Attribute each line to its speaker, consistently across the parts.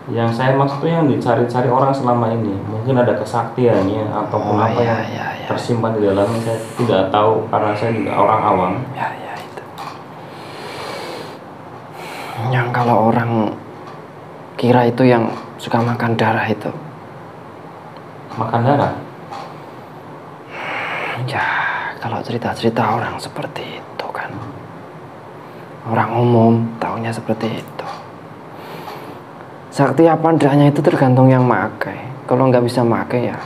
Speaker 1: Yang saya maksud tuh yang dicari-cari orang selama ini, mungkin ada kesaktiannya ataupun
Speaker 2: Oh
Speaker 1: apa yang
Speaker 2: ya.
Speaker 1: tersimpan di dalamnya, saya tidak tahu karena saya juga orang awam.
Speaker 2: Ya itu. Yang kalau orang kira itu yang suka makan darah itu.
Speaker 1: Makan darah?
Speaker 2: Ya, kalau cerita-cerita orang seperti itu kan. Orang umum taunya seperti itu. Sakti apa enggaknya itu tergantung yang makai. Kalau nggak bisa makai ya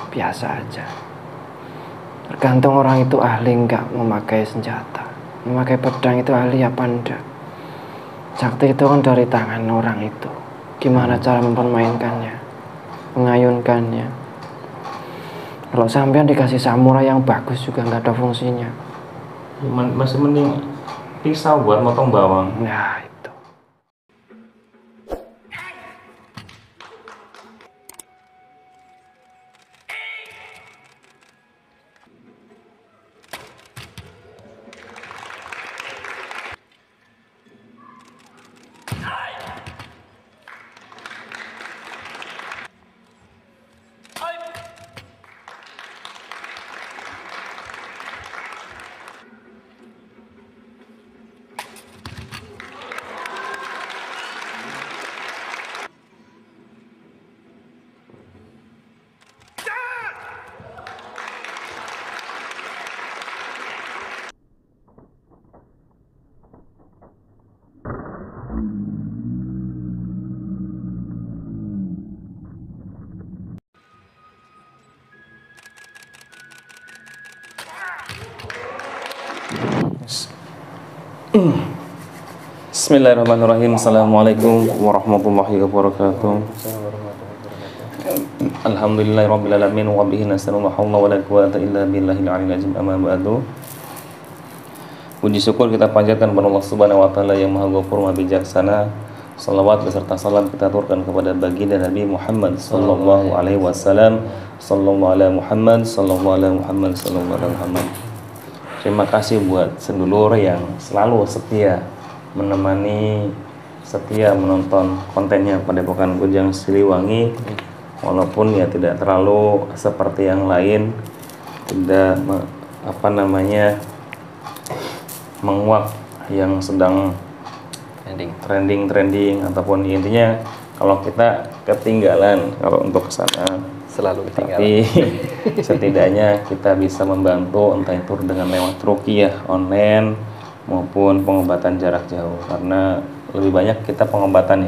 Speaker 2: biasa aja. Tergantung orang itu ahli nggak memakai senjata. Memakai pedang itu ahli apa enggak. Sakti itu kan dari tangan orang itu. Gimana cara mempermainkannya, mengayunkannya. Kalau sampean dikasih samurai yang bagus juga nggak ada fungsinya.
Speaker 1: Masih mending pisau buat motong bawang.
Speaker 2: Nah itu.
Speaker 1: Bismillahirrahmanirrahim. Assalamualaikum warahmatullahi wabarakatuh. Alhamdulillahirrabbilalamin. Wa bihi nasta'inu wa hawla wa la quwwata illa billahil aliyyil azim. Amma ba'du. Puji syukur kita panjatkan kepada Allah Subhanahu wa taala yang Maha Ghafur, Maha Bijaksana. Salawat beserta salam kita aturkan kepada baginda Nabi Muhammad sallallahu alaihi wasallam. Sallallahu ala Muhammad, sallallahu ala Muhammad, sallallahu ala Muhammad. Terima kasih buat sedulur yang selalu setia menemani, setia menonton kontennya Padepokan Kujang Siliwangi, walaupun ya tidak terlalu seperti yang lain, tidak menguak yang sedang trending ataupun intinya kalau kita ketinggalan kalau untuk kesana
Speaker 2: Selalu ketinggalan.
Speaker 1: tapi setidaknya kita bisa membantu entah itu dengan lewat ruqyah online maupun pengobatan jarak jauh, karena lebih banyak kita pengobatan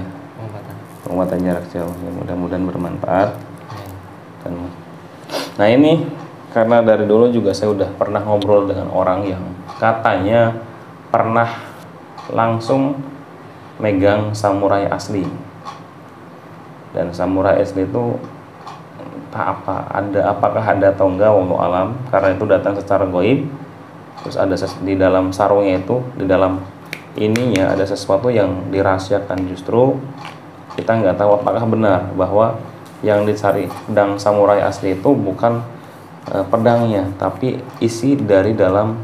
Speaker 1: jarak jauh ya, mudah-mudahan bermanfaat. Dan nah ini karena dari dulu juga saya udah pernah ngobrol dengan orang yang katanya pernah langsung megang samurai asli, dan samurai asli itu apakah ada atau enggak, wallahu alam, karena itu datang secara gaib. Terus ada di dalam sarungnya itu, di dalam ininya ada sesuatu yang dirahasiakan. Justru kita nggak tahu apakah benar bahwa yang dicari pedang samurai asli itu bukan pedangnya, tapi isi dari dalam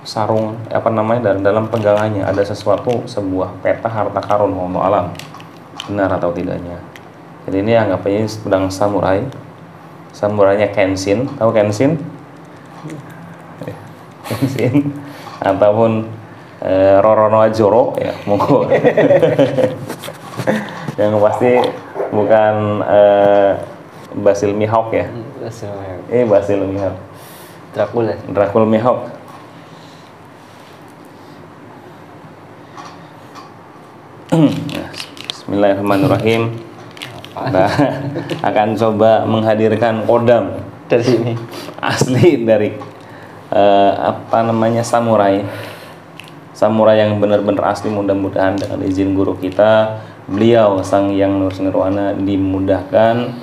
Speaker 1: sarung, dari dalam pegangannya ada sesuatu, sebuah peta harta karun, wallahu alam benar atau tidaknya. Jadi ini anggapnya pedang samurai, samurainya Kenshin, tahu Kenshin? Kenshin ataupun Roronoa Zoro ya, monggo. Yang pasti bukan Basil Mihawk ya. Basil Mihawk. Dracula Mihawk. Bismillahirrahmanirrahim. Nah, akan coba menghadirkan kodam
Speaker 2: Dari sini.
Speaker 1: asli dari samurai yang benar-benar asli. Mudah-mudahan dengan izin guru kita, beliau Sang Yang Nurus Nirwana, dimudahkan,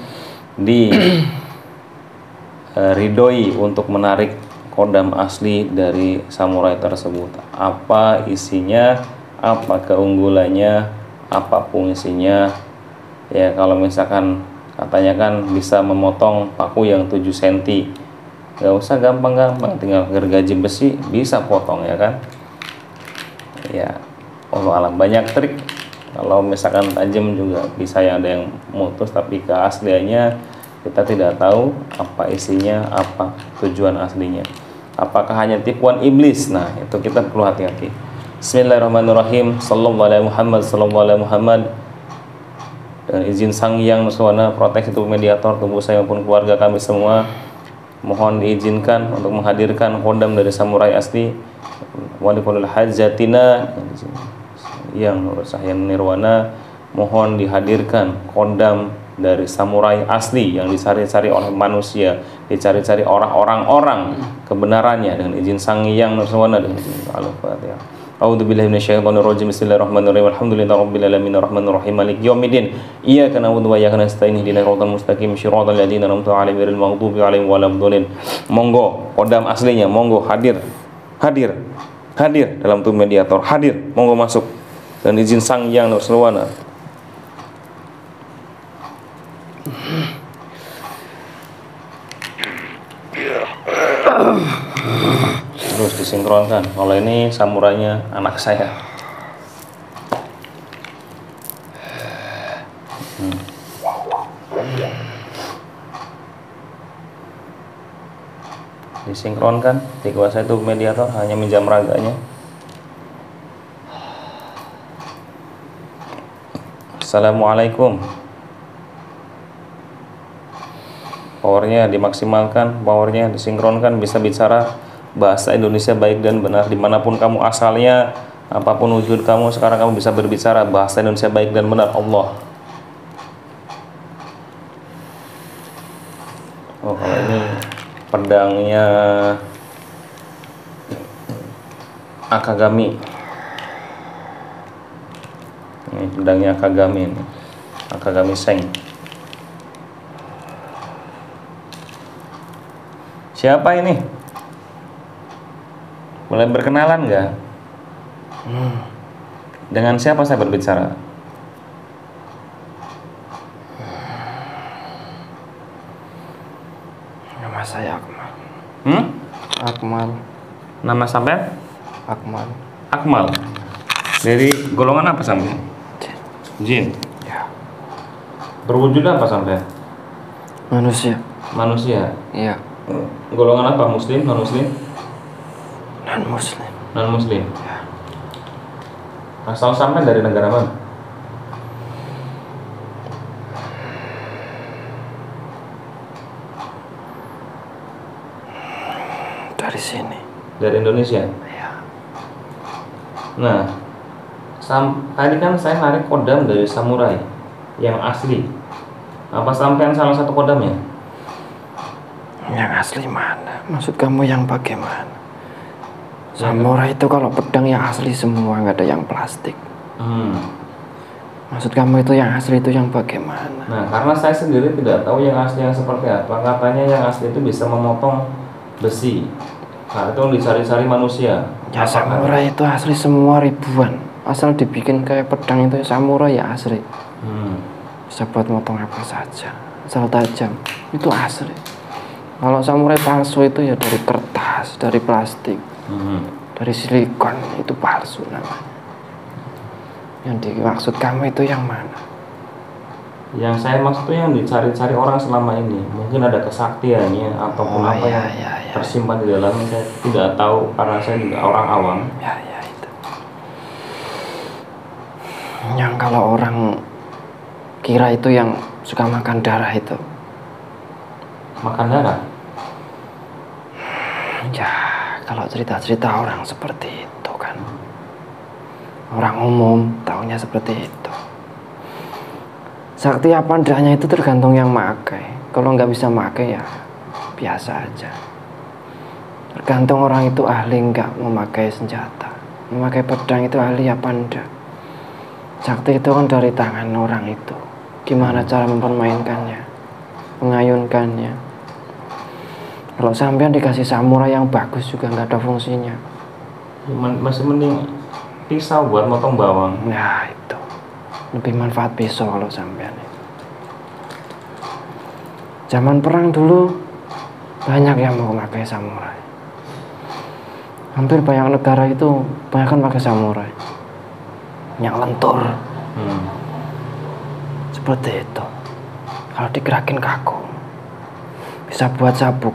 Speaker 1: ridhoi untuk menarik kodam asli dari samurai tersebut. Apa isinya, apa keunggulannya, apa fungsinya. Ya kalau misalkan katanya kan bisa memotong paku yang 7 cm, gak usah gampang-gampang, tinggal gergaji besi bisa potong ya kan. Ya Allah alam, banyak trik Kalau misalkan tajam juga bisa yang ada yang mutus, tapi keasliannya kita tidak tahu apa isinya, apa tujuan aslinya. Apakah hanya tipuan iblis? Nah, itu kita perlu hati-hati. Bismillahirrahmanirrahim. Sallallahu alaihi Muhammad, sallallahu alaihi Muhammad. Dan izin Sang Hyang Nuswana, proteksi tubuh mediator, tubuh saya maupun keluarga kami semua, mohon diizinkan untuk menghadirkan kodam dari samurai asli Walikulul Hajatina yang Nur Sahyan Nirwana. Mohon dihadirkan kodam dari samurai asli yang dicari-cari oleh manusia, dicari-cari orang kebenarannya, dengan izin Sang Hyang Nuswana, dengan izin Al-Fatihah. A'udzubillahi minasyaitonirrajim. Bismillahirrahmanirrahim. Alhamdulillahirabbil alamin arrahmanirrahim maliki yaumiddin. Iyyaka na'budu wa iyyaka nasta'in ihdinas siratal mustaqim shiratal ladzina an'amta 'alaihim ghairil maghdubi 'alaihim waladdallin. Monggo kodam aslinya, monggo hadir dalam tubuh mediator, hadir, monggo masuk dan izin Sang Hyang Nuswana. Terus disinkronkan. Kalau ini samurainya anak saya. Disinkronkan, dikuasai tubuh mediator, hanya minjam raganya. Assalamualaikum. Powernya dimaksimalkan, powernya disinkronkan, bisa bicara bahasa Indonesia baik dan benar dimanapun kamu asalnya, apapun wujud kamu sekarang, kamu bisa berbicara bahasa Indonesia baik dan benar. Allah. Oh, kalau ini pedangnya Akagami. Ini pedangnya Akagami ini. Akagami Seng. Siapa ini? Boleh berkenalan nggak? Dengan siapa saya berbicara?
Speaker 2: Nama saya Akmal. Akmal.
Speaker 1: Nama sampai?
Speaker 2: Akmal.
Speaker 1: Akmal. Dari golongan apa sampai? Jin.
Speaker 2: Ya.
Speaker 1: Berwujud apa sampai?
Speaker 2: Manusia.
Speaker 1: Manusia.
Speaker 2: Iya.
Speaker 1: Golongan apa? Muslim, non muslim?
Speaker 2: Non muslim.
Speaker 1: Non muslim.
Speaker 2: Ya.
Speaker 1: Asal sampai dari negara mana?
Speaker 2: Dari sini.
Speaker 1: Dari Indonesia.
Speaker 2: Ya.
Speaker 1: Nah, tadi kan saya narik kodam dari samurai yang asli. Apa sampean salah satu kodamnya?
Speaker 2: Yang asli mana? Maksud kamu yang bagaimana? Samurai itu kalau pedang yang asli semua, nggak ada yang plastik. Maksud kamu itu yang asli itu yang bagaimana?
Speaker 1: Nah, karena saya sendiri tidak tahu yang asli yang seperti apa. Katanya yang asli itu bisa memotong besi. Nah, itu yang dicari-cari manusia.
Speaker 2: Ya, samurai itu asli semua ribuan. Asal dibikin kayak pedang itu samurai ya asli. Bisa buat motong apa saja. Asal tajam itu asli. Kalau samurai palsu itu ya dari kertas, dari plastik, dari silikon, itu palsu namanya. Yang dimaksud kamu itu yang mana?
Speaker 1: Yang saya maksud itu yang dicari-cari orang selama ini. Mungkin ada kesaktiannya ataupun apa yang tersimpan di dalamnya. Saya tidak tahu karena saya juga orang awam.
Speaker 2: Ya itu. Yang kalau orang kira itu yang suka makan darah itu.
Speaker 1: Makan darah?
Speaker 2: Ya, kalau cerita-cerita orang seperti itu kan. Orang umum taunya seperti itu. Sakti apa enggaknya itu tergantung yang makai. Kalau nggak bisa makai ya biasa aja. Tergantung orang itu ahli nggak memakai senjata. Memakai pedang itu ahli apa enggak. Sakti itu kan dari tangan orang itu. Gimana cara mempermainkannya, mengayunkannya. Kalau sampean dikasih samurai yang bagus juga nggak ada fungsinya.
Speaker 1: Masih mending pisau buat motong bawang.
Speaker 2: Nah itu lebih manfaat pisau kalau sampean itu. Zaman perang dulu banyak yang mau pakai samurai. Hampir banyak negara itu banyak kan pakai samurai. Yang lentur, Seperti itu. Kalau digerakin kaku, bisa buat sabuk.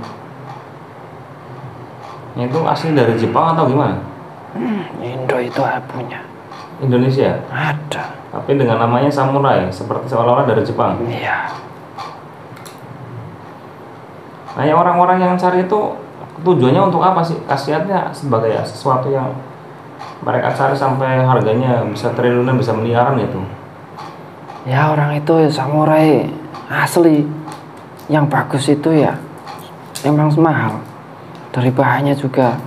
Speaker 1: Itu asli dari Jepang atau gimana?
Speaker 2: Indo itu punya.
Speaker 1: Indonesia?
Speaker 2: Ada.
Speaker 1: Tapi dengan namanya samurai, seperti seolah-olah dari Jepang.
Speaker 2: Iya.
Speaker 1: Nah, yang orang-orang yang cari itu tujuannya untuk apa sih? Khasiatnya sebagai sesuatu yang mereka cari sampai harganya bisa triliunan, bisa miliaran itu.
Speaker 2: Ya orang itu samurai asli. Yang bagus itu ya memang mahal. Dari bahannya juga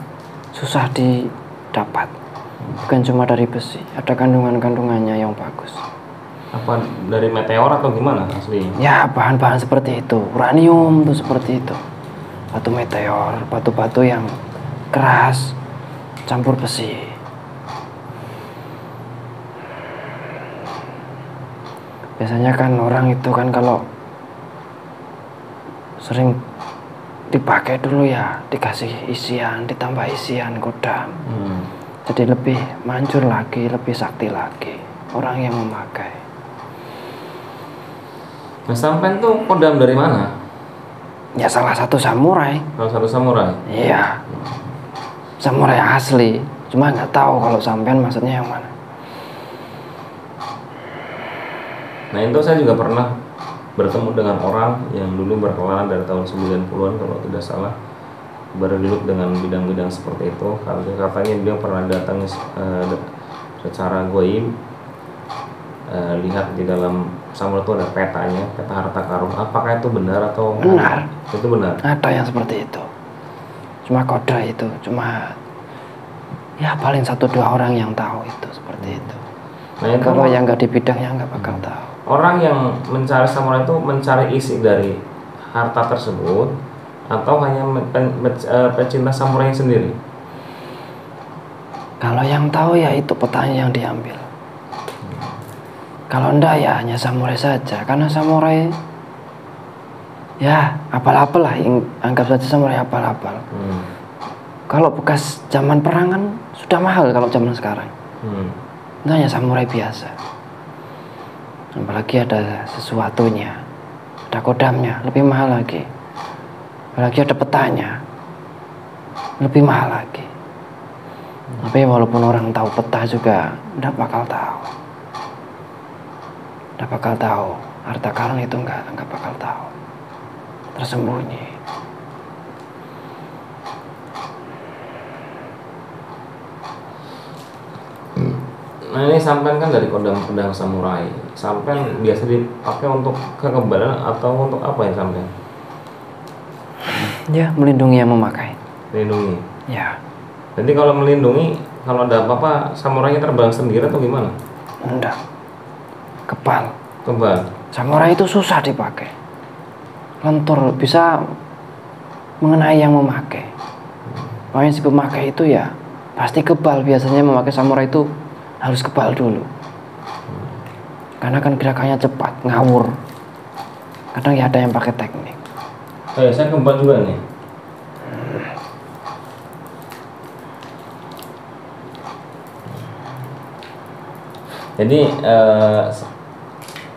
Speaker 2: susah didapat. Bukan cuma dari besi, ada kandungan-kandungannya yang bagus.
Speaker 1: Apa dari meteor atau gimana asli?
Speaker 2: Ya bahan-bahan seperti itu, uranium tuh seperti itu. Batu meteor, batu-batu yang keras, campur besi. Biasanya kan orang itu kan kalau sering dipakai dulu ya, dikasih isian, ditambah isian kodam. Jadi lebih manjur lagi, lebih sakti lagi orang yang memakai.
Speaker 1: Nah, sampean tuh kodam dari mana?
Speaker 2: Ya salah satu samurai.
Speaker 1: Salah satu samurai?
Speaker 2: Iya, samurai asli. Cuma nggak tahu kalau sampean maksudnya yang mana.
Speaker 1: Nah, itu saya juga pernah bertemu dengan orang yang dulu berkelana dari tahun 90-an kalau tidak salah, bergelut dengan bidang-bidang seperti itu. Katanya dia pernah datang secara goib, lihat di dalam samurai itu ada petanya, peta harta karun. Apakah itu benar atau
Speaker 2: benar?
Speaker 1: Itu benar.
Speaker 2: Ada yang seperti itu. Cuma kode itu, cuma ya paling 1-2 orang yang tahu itu seperti itu.
Speaker 1: Nah, itu
Speaker 2: kalau yang nggak di bidangnya nggak bakal tahu.
Speaker 1: Orang yang mencari samurai itu mencari isi dari harta tersebut atau hanya pecinta samurai sendiri?
Speaker 2: Kalau yang tahu ya itu petanya yang diambil. Kalau enggak ya hanya samurai saja, karena samurai ya apal-apal lah, anggap saja samurai apal-apal. Kalau bekas zaman perang kan sudah mahal kalau zaman sekarang. Itu hanya samurai biasa. Apalagi ada sesuatunya, ada kodamnya, lebih mahal lagi. Apalagi ada petanya, lebih mahal lagi. Tapi walaupun orang tahu peta juga nggak bakal tahu. Nggak bakal tahu. Harta karun itu nggak bakal tahu. Tersembunyi.
Speaker 1: Nah, ini sampean kan dari kodam-kodam samurai. Sampean biasa dipakai untuk kekebalan atau untuk apa ya sampean?
Speaker 2: Ya, melindungi yang memakai.
Speaker 1: Melindungi.
Speaker 2: Ya.
Speaker 1: Jadi kalau melindungi, kalau ada apa-apa samurainya terbang sendiri atau gimana?
Speaker 2: Enggak. Kebal.
Speaker 1: Kebal.
Speaker 2: Samurai itu susah dipakai. Lentur, bisa mengenai yang memakai. Makanya si pemakai itu ya pasti kebal. Biasanya memakai samurai itu harus kebal dulu. Karena kan gerakannya cepat, ngawur. Kadang ya ada yang pakai teknik.
Speaker 1: Saya kebal juga nih. Jadi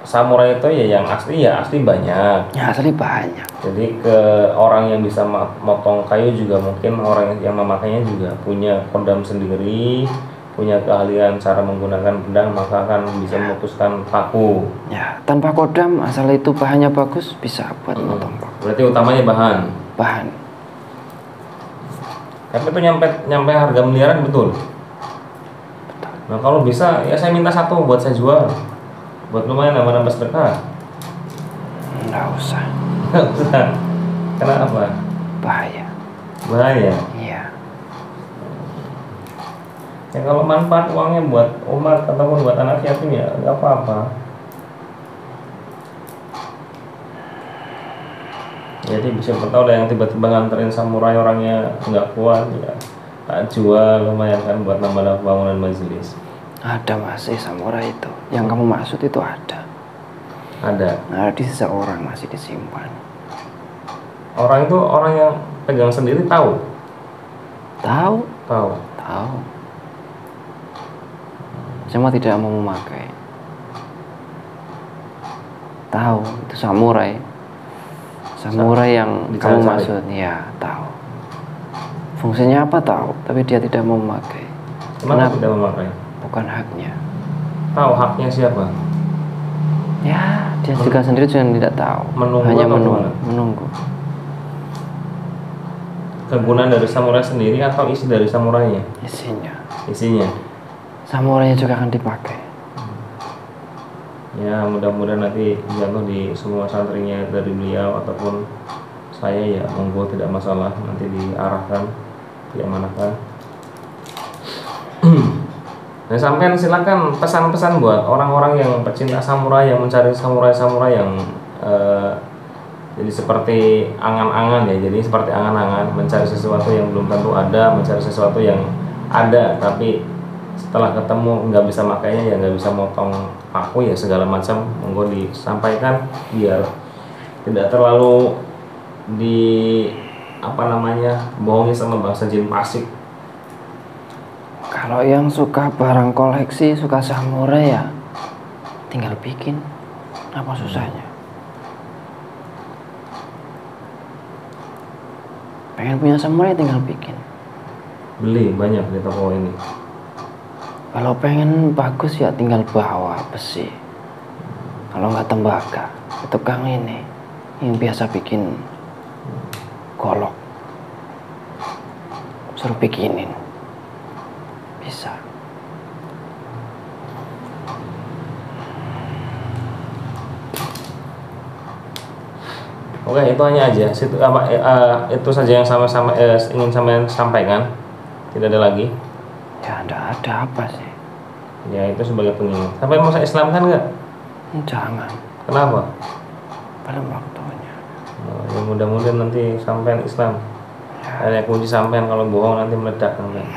Speaker 1: samurai itu ya yang asli banyak.
Speaker 2: Ya asli banyak.
Speaker 1: Jadi ke orang yang bisa motong kayu juga mungkin orang yang memakainya juga punya kodam sendiri, punya keahlian cara menggunakan pedang, maka akan bisa memutuskan paku.
Speaker 2: Ya, tanpa kodam asal itu bahannya bagus bisa buat motong paku.
Speaker 1: Berarti utamanya bahan.
Speaker 2: Bahan.
Speaker 1: Tapi itu nyampe harga miliaran betul.
Speaker 2: Betul.
Speaker 1: Nah, kalau bisa ya saya minta satu buat saya jual. Buat lumayan nambah-nambah sedekah.
Speaker 2: Nggak usah.
Speaker 1: Nggak usah. Kenapa?
Speaker 2: Bahaya.
Speaker 1: Bahaya.
Speaker 2: Iya.
Speaker 1: Ya kalau manfaat uangnya buat umat ataupun buat anak yatim ya nggak apa-apa. Jadi bisa tahu ada yang tiba-tiba nganterin samurai orangnya nggak kuat ya tak jual lumayan kan buat nambah bangunan majelis.
Speaker 2: Ada masih samurai itu. Yang kamu maksud itu ada.
Speaker 1: Ada.
Speaker 2: Nah, di seseorang masih disimpan.
Speaker 1: Orang itu orang yang pegang sendiri tahu.
Speaker 2: Tahu?
Speaker 1: Tahu.
Speaker 2: Tahu. Cuma tidak mau memakai. Tahu itu samurai. Samurai yang kamu
Speaker 1: Dicari-cari.
Speaker 2: maksud, ya tahu. Fungsinya apa tahu, tapi dia tidak mau memakai.
Speaker 1: Kenapa tidak memakai?
Speaker 2: Bukan haknya.
Speaker 1: Tahu haknya siapa?
Speaker 2: Ya, dia juga sendiri juga tidak tahu.
Speaker 1: Menunggu
Speaker 2: Hanya
Speaker 1: atau
Speaker 2: menunggu.
Speaker 1: gimana?
Speaker 2: Menunggu.
Speaker 1: Kegunaan dari samurai sendiri atau isi dari samurainya?
Speaker 2: Isinya.
Speaker 1: Isinya.
Speaker 2: Samurainya juga akan dipakai.
Speaker 1: Ya mudah-mudahan nanti jatuh di semua santrinya dari beliau ataupun saya, ya monggo, tidak masalah, nanti diarahkan, diamanahkan. Dan sampean silakan pesan-pesan buat orang-orang yang pecinta samurai, yang mencari samurai-samurai yang jadi seperti angan-angan ya, jadi seperti angan-angan mencari sesuatu yang belum tentu ada, mencari sesuatu yang ada tapi setelah ketemu nggak bisa makainya, ya nggak bisa motong paku ya segala macam, monggo disampaikan biar tidak terlalu di bohongi sama bangsa jin pasik.
Speaker 2: Kalau yang suka barang koleksi, suka samurai ya tinggal bikin. Apa susahnya? Pengen punya samurai tinggal bikin.
Speaker 1: Beli banyak di toko ini.
Speaker 2: Kalau pengen bagus ya tinggal bawa besi. Kalau nggak tembaga, tukang ini yang biasa bikin golok, suruh bikinin, bisa.
Speaker 1: Oke, itu hanya aja. Itu saja yang ingin sampean sampaikan. Tidak ada lagi.
Speaker 2: Ya ada apa sih?
Speaker 1: Ya itu sebagai pengingat. Sampai masa Islam kan nggak?
Speaker 2: Jangan,
Speaker 1: Kenapa?
Speaker 2: belum waktunya.
Speaker 1: Ya mudah-mudahan nanti sampean Islam. Ada kunci sampean, kalau bohong nanti meledak sampean.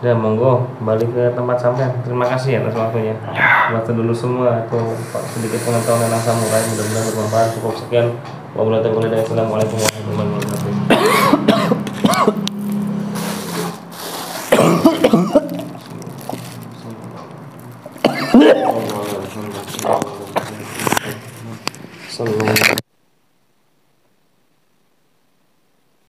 Speaker 1: Udah monggo balik ke tempat sampean. Terima kasih atas waktunya. Waktu dulu semua itu sedikit pengetahuan tentang samurai, mudah-mudahan bermanfaat. Cukup sekian. Wabillahi taufiq wal hidayah. Assalamualaikum warahmatullahi wabarakatuh.